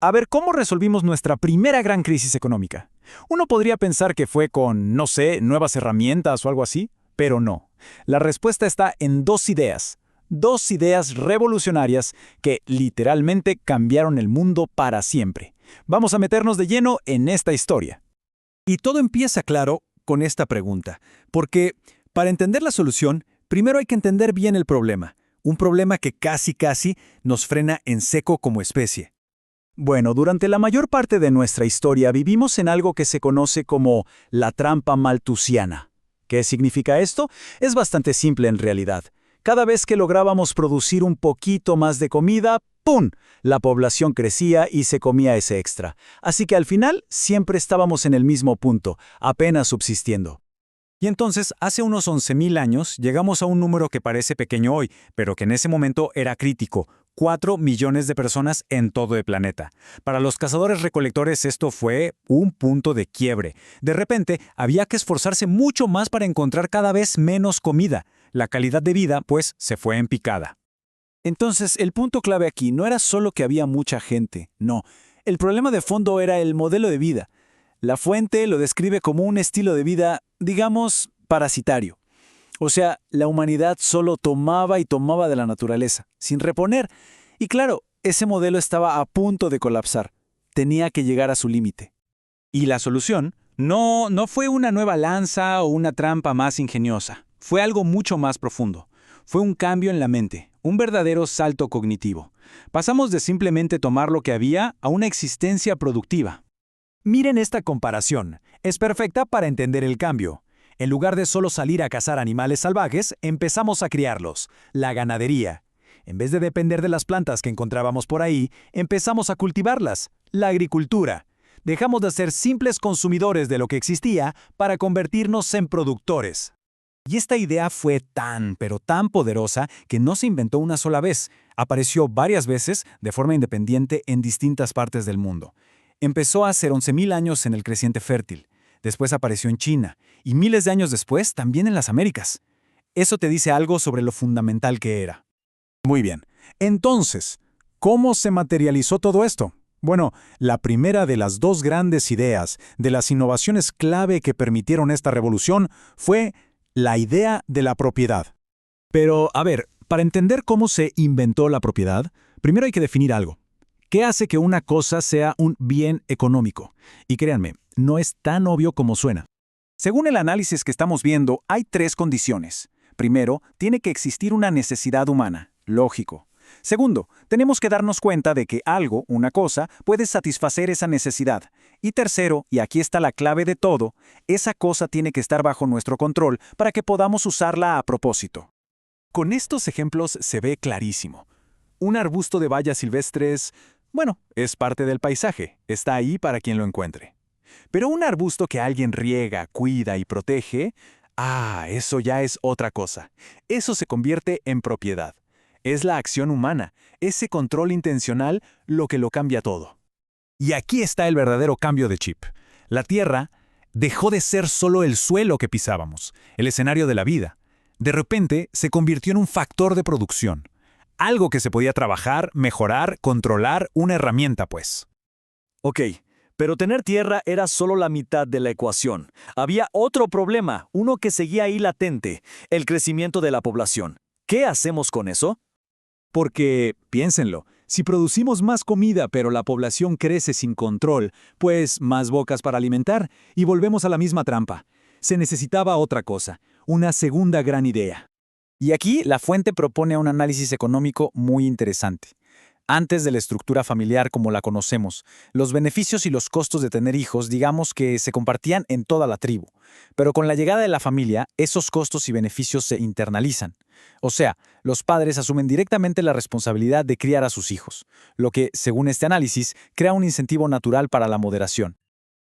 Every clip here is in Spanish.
A ver, ¿cómo resolvimos nuestra primera gran crisis económica? Uno podría pensar que fue con, no sé, nuevas herramientas o algo así, pero no. La respuesta está en dos ideas revolucionarias que literalmente cambiaron el mundo para siempre. Vamos a meternos de lleno en esta historia. Y todo empieza claro con esta pregunta, porque para entender la solución, primero hay que entender bien el problema, un problema que casi nos frena en seco como especie. Bueno, durante la mayor parte de nuestra historia vivimos en algo que se conoce como la trampa malthusiana. ¿Qué significa esto? Es bastante simple en realidad. Cada vez que lográbamos producir un poquito más de comida, ¡pum!, la población crecía y se comía ese extra. Así que al final siempre estábamos en el mismo punto, apenas subsistiendo. Y entonces, hace unos 11.000 años, llegamos a un número que parece pequeño hoy, pero que en ese momento era crítico: 4 millones de personas en todo el planeta. Para los cazadores-recolectores esto fue un punto de quiebre. De repente, había que esforzarse mucho más para encontrar cada vez menos comida. La calidad de vida, pues, se fue en picada. Entonces, el punto clave aquí no era solo que había mucha gente, no. El problema de fondo era el modelo de vida. La fuente lo describe como un estilo de vida, digamos, parasitario. O sea, la humanidad solo tomaba y tomaba de la naturaleza, sin reponer. Y claro, ese modelo estaba a punto de colapsar. Tenía que llegar a su límite. Y la solución no fue una nueva lanza o una trampa más ingeniosa. Fue algo mucho más profundo. Fue un cambio en la mente, un verdadero salto cognitivo. Pasamos de simplemente tomar lo que había a una existencia productiva. Miren esta comparación. Es perfecta para entender el cambio. En lugar de solo salir a cazar animales salvajes, empezamos a criarlos, la ganadería. En vez de depender de las plantas que encontrábamos por ahí, empezamos a cultivarlas, la agricultura. Dejamos de ser simples consumidores de lo que existía para convertirnos en productores. Y esta idea fue pero tan poderosa que no se inventó una sola vez. Apareció varias veces de forma independiente en distintas partes del mundo. Empezó hace 11.000 años en el creciente fértil. Después apareció en China, y miles de años después también en las Américas. Eso te dice algo sobre lo fundamental que era. Muy bien. Entonces, ¿cómo se materializó todo esto? Bueno, la primera de las dos grandes ideas, de las innovaciones clave que permitieron esta revolución, fue la idea de la propiedad. Pero, a ver, para entender cómo se inventó la propiedad, primero hay que definir algo. ¿Qué hace que una cosa sea un bien económico? Y créanme, no es tan obvio como suena. Según el análisis que estamos viendo, hay tres condiciones. Primero, tiene que existir una necesidad humana. Lógico. Segundo, tenemos que darnos cuenta de que algo, una cosa, puede satisfacer esa necesidad. Y tercero, y aquí está la clave de todo, esa cosa tiene que estar bajo nuestro control para que podamos usarla a propósito. Con estos ejemplos se ve clarísimo. Un arbusto de bayas silvestres, bueno, es parte del paisaje, está ahí para quien lo encuentre. Pero un arbusto que alguien riega, cuida y protege, eso ya es otra cosa. Eso se convierte en propiedad. Es la acción humana, ese control intencional lo que lo cambia todo. Y aquí está el verdadero cambio de chip. La tierra dejó de ser solo el suelo que pisábamos, el escenario de la vida. De repente se convirtió en un factor de producción. Algo que se podía trabajar, mejorar, controlar, una herramienta, pues. Ok, pero tener tierra era solo la mitad de la ecuación. Había otro problema, uno que seguía ahí latente: el crecimiento de la población. ¿Qué hacemos con eso? Porque, piénsenlo, si producimos más comida pero la población crece sin control, pues más bocas para alimentar, y volvemos a la misma trampa. Se necesitaba otra cosa, una segunda gran idea. Y aquí la fuente propone un análisis económico muy interesante. Antes de la estructura familiar como la conocemos, los beneficios y los costos de tener hijos, digamos que se compartían en toda la tribu. Pero con la llegada de la familia, esos costos y beneficios se internalizan. O sea, los padres asumen directamente la responsabilidad de criar a sus hijos, lo que, según este análisis, crea un incentivo natural para la moderación.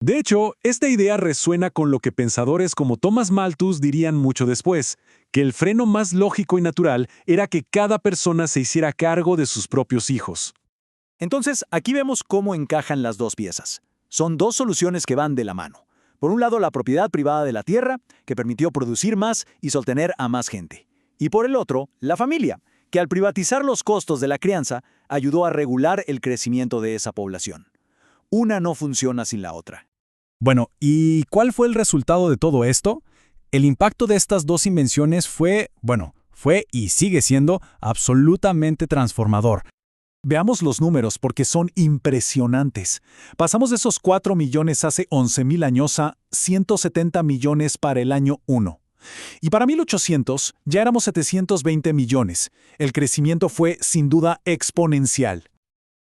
De hecho, esta idea resuena con lo que pensadores como Thomas Malthus dirían mucho después, que el freno más lógico y natural era que cada persona se hiciera cargo de sus propios hijos. Entonces, aquí vemos cómo encajan las dos piezas. Son dos soluciones que van de la mano. Por un lado, la propiedad privada de la tierra, que permitió producir más y sostener a más gente. Y por el otro, la familia, que al privatizar los costos de la crianza, ayudó a regular el crecimiento de esa población. Una no funciona sin la otra. Bueno, ¿y cuál fue el resultado de todo esto? El impacto de estas dos invenciones fue y sigue siendo absolutamente transformador. Veamos los números porque son impresionantes. Pasamos de esos 4 millones hace 11.000 años a 170 millones para el año 1. Y para 1800 ya éramos 720 millones. El crecimiento fue sin duda exponencial.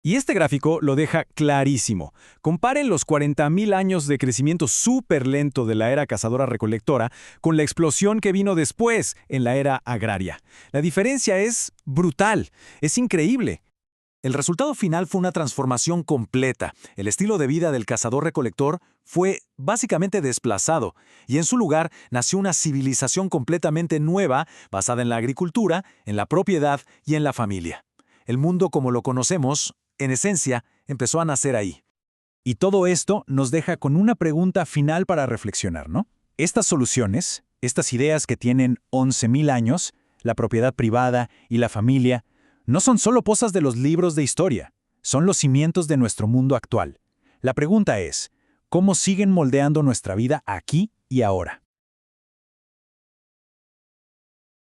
Y este gráfico lo deja clarísimo. Comparen los 40.000 años de crecimiento súper lento de la era cazadora-recolectora con la explosión que vino después en la era agraria. La diferencia es brutal, es increíble. El resultado final fue una transformación completa. El estilo de vida del cazador-recolector fue básicamente desplazado, y en su lugar nació una civilización completamente nueva basada en la agricultura, en la propiedad y en la familia. El mundo como lo conocemos, en esencia, empezó a nacer ahí. Y todo esto nos deja con una pregunta final para reflexionar, ¿no? Estas soluciones, estas ideas que tienen 11.000 años, la propiedad privada y la familia, no son solo cosas de los libros de historia, son los cimientos de nuestro mundo actual. La pregunta es, ¿cómo siguen moldeando nuestra vida aquí y ahora?